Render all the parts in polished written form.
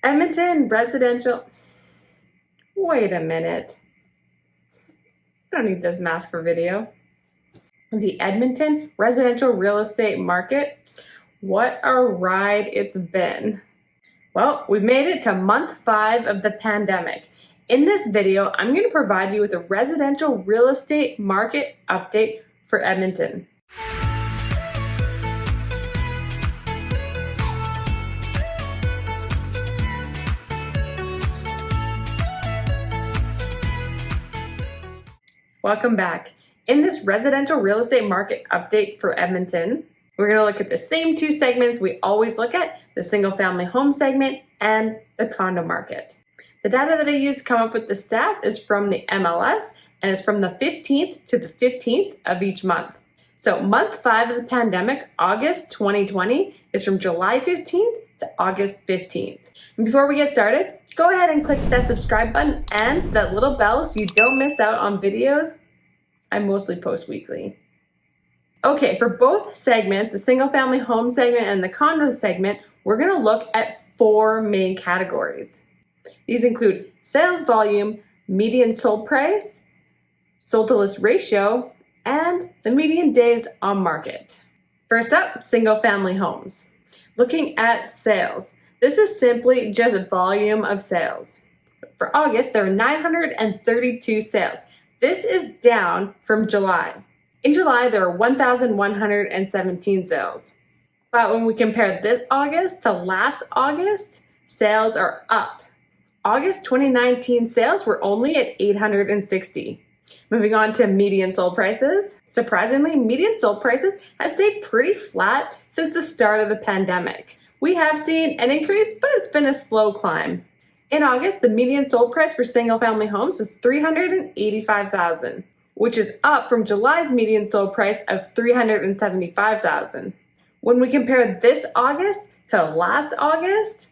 Edmonton residential. Wait a minute. I don't need this mask for video. The Edmonton residential real estate market. What a ride it's been. Well, we've made it to month 5 of the pandemic. In this video, I'm going to provide you with a residential real estate market update for Edmonton. Welcome back. In this residential real estate market update for Edmonton, we're going to look at the same 2 segments we always look at, the single family home segment and the condo market. The data that I use to come up with the stats is from the MLS and is from the 15th to the 15th of each month. So month 5 of the pandemic, August 2020, is from July 15th to August 15th. And before we get started, go ahead and click that subscribe button and that little bell so you don't miss out on videos. I mostly post weekly. Okay, for both segments, the single family home segment and the condo segment, we're going to look at 4 main categories. These include sales volume, median sold price, sold to list ratio, and the median days on market. First up, single family homes. Looking at sales, this is simply just volume of sales. For August, there were 932 sales. This is down from July. In July, there were 1,117 sales. But when we compare this August to last August, sales are up. August 2019 sales were only at 860. Moving on to median sold prices. Surprisingly, median sold prices have stayed pretty flat since the start of the pandemic. We have seen an increase, but it's been a slow climb. In August, the median sold price for single-family homes was $385,000, which is up from July's median sold price of $375,000. When we compare this August to last August,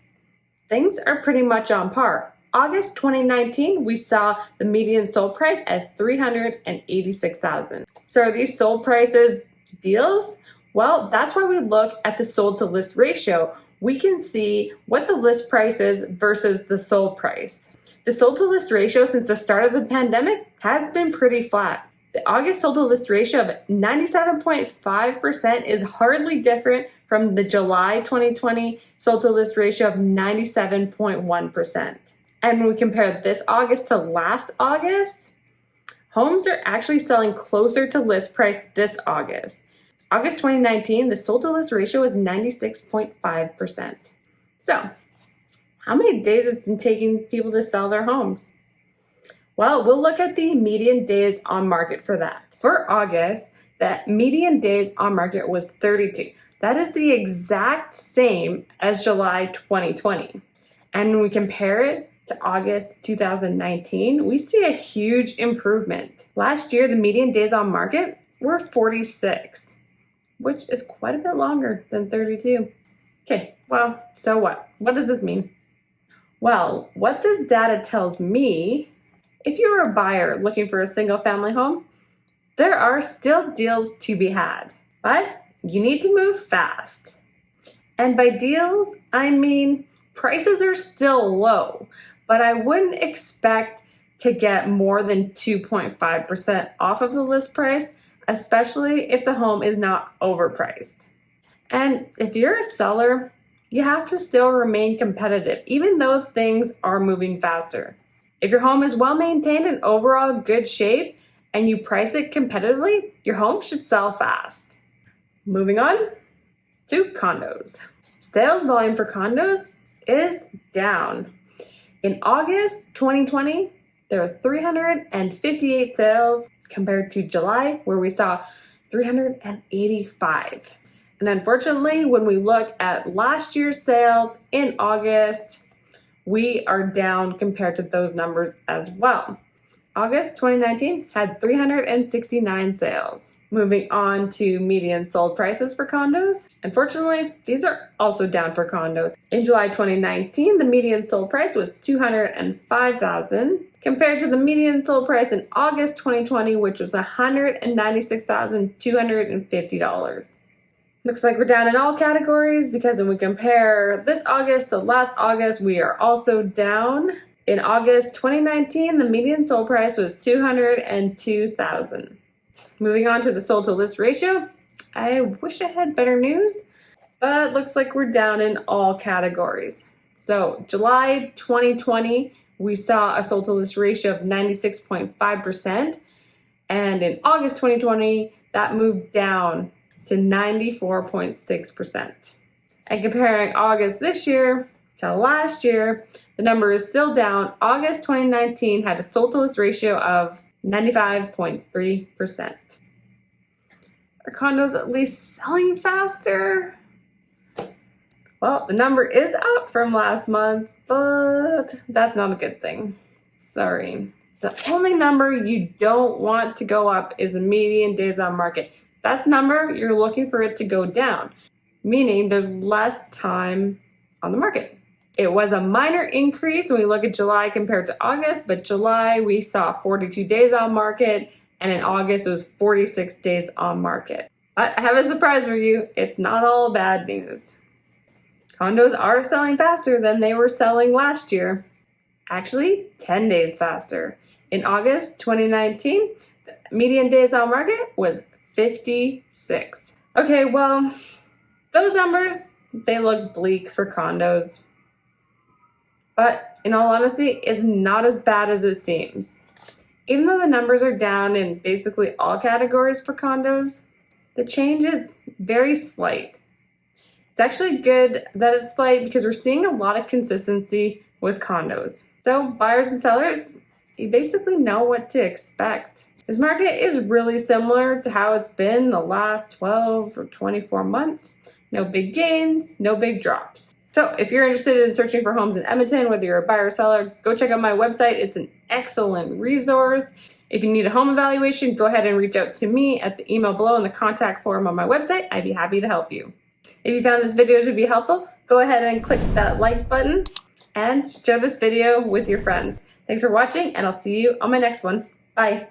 things are pretty much on par. August 2019, we saw the median sold price at $386,000. So are these sold prices deals? Well, that's why we look at the sold to list ratio. We can see what the list price is versus the sold price. The sold to list ratio since the start of the pandemic has been pretty flat. The August sold to list ratio of 97.5% is hardly different from the July 2020 sold to list ratio of 97.1%. And when we compare this August to last August, homes are actually selling closer to list price this August. August 2019, the sold to list ratio was 96.5%. So, how many days has it been taking people to sell their homes? Well, we'll look at the median days on market for that. For August, that median days on market was 32. That is the exact same as July 2020. And when we compare it to August 2019, we see a huge improvement. Last year, the median days on market were 46, which is quite a bit longer than 32. Okay, well, so what? What does this mean? Well, what this data tells me, if you're a buyer looking for a single family home, there are still deals to be had, but you need to move fast. And by deals, I mean prices are still low, but I wouldn't expect to get more than 2.5% off of the list price, especially if the home is not overpriced. And if you're a seller, you have to still remain competitive, even though things are moving faster. If your home is well maintained and overall good shape, and you price it competitively, your home should sell fast. Moving on to condos. Sales volume for condos is down. In August 2020, there were 358 sales compared to July, where we saw 385. And unfortunately, when we look at last year's sales in August, we are down compared to those numbers as well. August 2019 had 369 sales. Moving on to median sold prices for condos. Unfortunately, these are also down for condos. In July 2019, the median sold price was $205,000 compared to the median sold price in August 2020, which was $196,250. Looks like we're down in all categories because when we compare this August to last August, we are also down. In August 2019, the median sold price was $202,000. Moving on to the sold to list ratio, I wish I had better news, but looks like we're down in all categories. So July 2020, we saw a sold to list ratio of 96.5%, and in August 2020, that moved down to 94.6%. And comparing August this year to last year, the number is still down. August 2019 had a sold to list ratio of 95.3%. Are condos at least selling faster? Well, the number is up from last month, but that's not a good thing. Sorry. The only number you don't want to go up is the median days on market. That's the number you're looking for it to go down, meaning there's less time on the market. It was a minor increase when we look at July compared to August, but July we saw 42 days on market, and in August it was 46 days on market. But I have a surprise for you. It's not all bad news. Condos are selling faster than they were selling last year. Actually, 10 days faster. In August 2019, the median days on market was 56. Okay, well, those numbers, they look bleak for condos. But in all honesty, it's not as bad as it seems. Even though the numbers are down in basically all categories for condos, the change is very slight. It's actually good that it's slight because we're seeing a lot of consistency with condos. So buyers and sellers, you basically know what to expect. This market is really similar to how it's been the last 12 or 24 months. No big gains, no big drops. So if you're interested in searching for homes in Edmonton, whether you're a buyer or seller, go check out my website. It's an excellent resource. If you need a home evaluation, go ahead and reach out to me at the email below in the contact form on my website. I'd be happy to help you. If you found this video to be helpful, go ahead and click that like button and share this video with your friends. Thanks for watching, and I'll see you on my next one. Bye.